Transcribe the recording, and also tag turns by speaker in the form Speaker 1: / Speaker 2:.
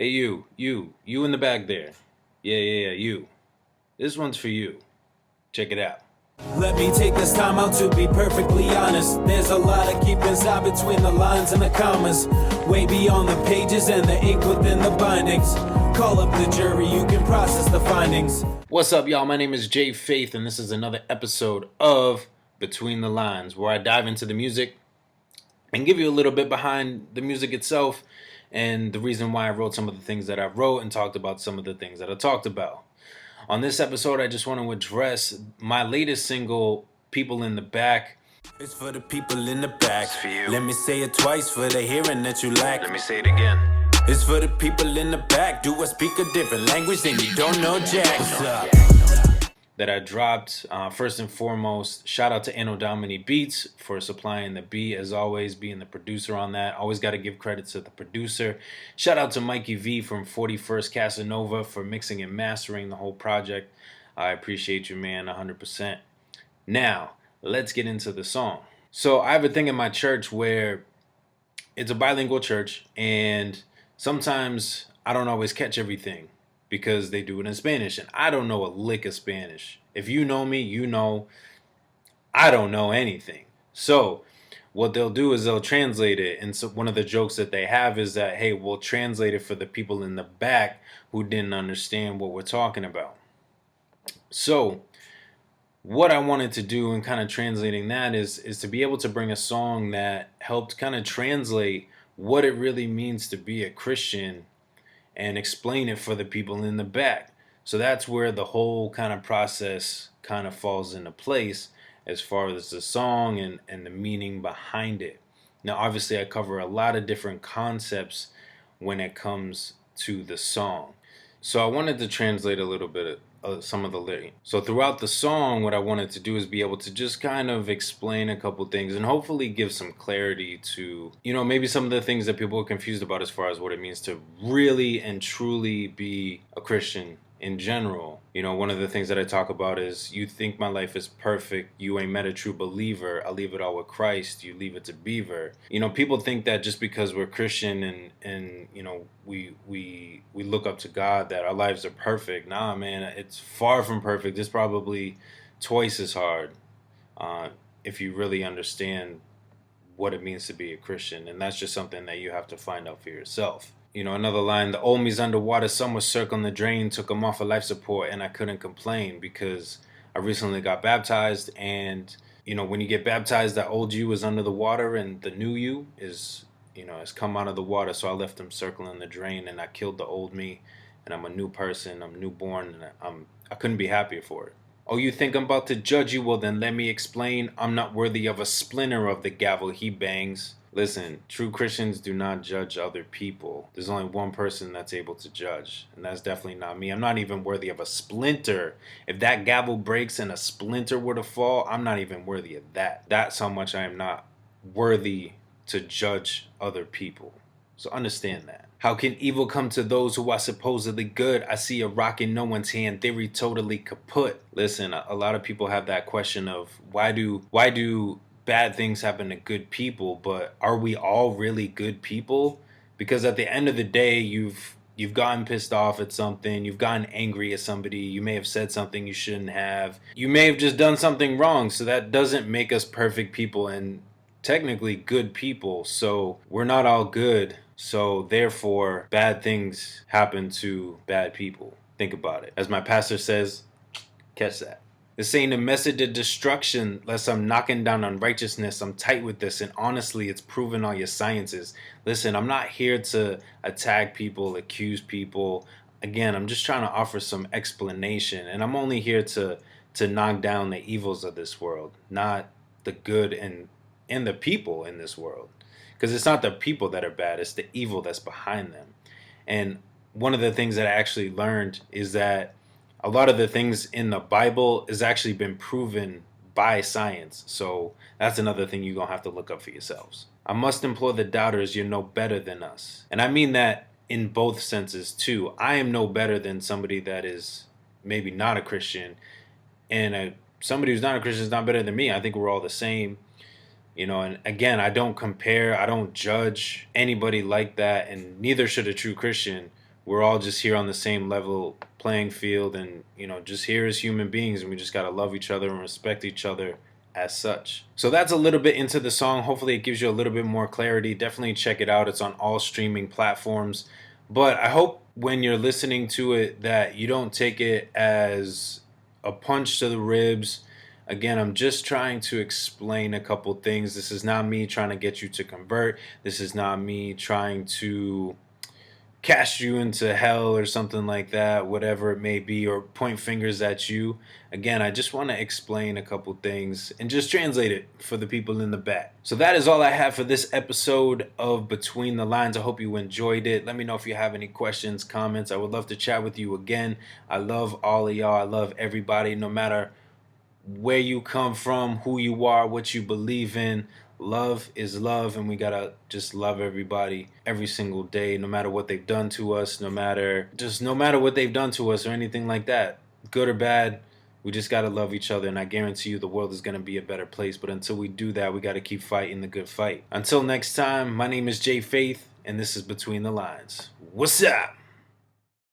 Speaker 1: Hey, you in the back there. Yeah, you. This one's for you. Check it out.
Speaker 2: Let me take this time out to be perfectly honest. There's a lot of keep inside between the lines and the commas. Way beyond the pages and the ink within the bindings. Call up the jury, you can process the findings.
Speaker 1: What's up, y'all? My name is Jay Faith, and this is another episode of Between the Lines, where I dive into the music and give you a little bit behind the music itself and the reason why I wrote some of the things that I wrote and talked about some of the things that I talked about. On this episode, I just want to address my latest single, People in the Back.
Speaker 2: It's for the people in the back.
Speaker 1: It's for you.
Speaker 2: Let me say it twice for the hearing that you lack.
Speaker 1: Let me say it again.
Speaker 2: It's for the people in the back. Do I speak a different language than you don't know jack? What's up?
Speaker 1: That I dropped. First and foremost, shout out to Anno Domini Beats for supplying the beat, as always, being the producer on that. Always got to give credit to the producer. Shout out to Mikey V from 41st Casanova for mixing and mastering the whole project. I appreciate you, man, 100%. Now, let's get into the song. So I have a thing in my church where it's a bilingual church, and sometimes I don't always catch everything, because they do it in Spanish, and I don't know a lick of Spanish. If you know me, you know I don't know anything. So what they'll do is they'll translate it, and so one of the jokes that they have is that, hey, we'll translate it for the people in the back who didn't understand what we're talking about. So what I wanted to do in kind of translating that is to be able to bring a song that helped kind of translate what it really means to be a Christian and explain it for the people in the back. So that's where the whole kind of process kind of falls into place as far as the song and the meaning behind it. Now, obviously, I cover a lot of different concepts when it comes to the song. So I wanted to translate a little bit of some of the lyrics. So throughout the song, what I wanted to do is be able to just kind of explain a couple things and hopefully give some clarity to, maybe some of the things that people are confused about as far as what it means to really and truly be a Christian in general. One of the things that I talk about is, you think my life is perfect, you ain't met a true believer, I leave it all with Christ, you leave it to Beaver. People think that just because we're Christian and we look up to God, that our lives are perfect. Nah, man, it's far from perfect. It's probably twice as hard if you really understand what it means to be a Christian, and that's just something that you have to find out for yourself. Another line, the old me's underwater, some was circling the drain, took him off of life support, and I couldn't complain because I recently got baptized, and, when you get baptized, that old you is under the water, and the new you is, has come out of the water, so I left him circling the drain, and I killed the old me, and I'm a new person, I'm newborn, and I couldn't be happier for it. Oh, you think I'm about to judge you? Well, then let me explain. I'm not worthy of a splinter of the gavel he bangs. Listen, true Christians do not judge other people. There's only one person that's able to judge, and that's definitely not me. I'm not even worthy of a splinter. If that gavel breaks and a splinter were to fall, I'm not even worthy of that. That's how much I am not worthy to judge other people. So understand that. How can evil come to those who are supposedly good? I see a rock in no one's hand, theory totally kaput. Listen, a lot of people have that question of why do bad things happen to good people, but are we all really good people? Because at the end of the day, you've gotten pissed off at something, you've gotten angry at somebody, you may have said something you shouldn't have, you may have just done something wrong, so that doesn't make us perfect people and technically good people. So we're not all good, so therefore bad things happen to bad people. Think about it. As my pastor says, catch that. This ain't a message of destruction, lest I'm knocking down unrighteousness. I'm tight with this, and honestly, it's proven all your sciences. Listen, I'm not here to attack people, accuse people. Again, I'm just trying to offer some explanation, and I'm only here to knock down the evils of this world, not the good and the people in this world. Because it's not the people that are bad, it's the evil that's behind them. And one of the things that I actually learned is that a lot of the things in the Bible has actually been proven by science. So that's another thing you're going to have to look up for yourselves. I must implore the doubters, you're no better than us. And I mean that in both senses too. I am no better than somebody that is maybe not a Christian. And somebody who's not a Christian is not better than me. I think we're all the same. And again, I don't compare, I don't judge anybody like that, and neither should a true Christian. we're all just here on the same level playing field, and just here as human beings, and we just got to love each other and respect each other as such. So that's a little bit into the song. Hopefully it gives you a little bit more clarity. Definitely check it out. It's on all streaming platforms. But I hope when you're listening to it that you don't take it as a punch to the ribs. Again, I'm just trying to explain a couple things. This is not me trying to get you to convert. This is not me trying to cast you into hell or something like that, whatever it may be, or point fingers at you. Again, I just want to explain a couple things and just translate it for the people in the back. So that is all I have for this episode of Between the Lines. I hope you enjoyed it. Let me know if you have any questions, comments. I would love to chat with you again. I love all of y'all. I love everybody, no matter where you come from, who you are, what you believe in. Love is love, and we gotta just love everybody every single day, no matter what they've done to us, no matter what they've done to us or anything like that, good or bad. We just gotta love each other, and I guarantee you the world is gonna be a better place. But until we do that, we gotta keep fighting the good fight. Until next time, my name is Jay Faith, and this is Between the Lines. What's up?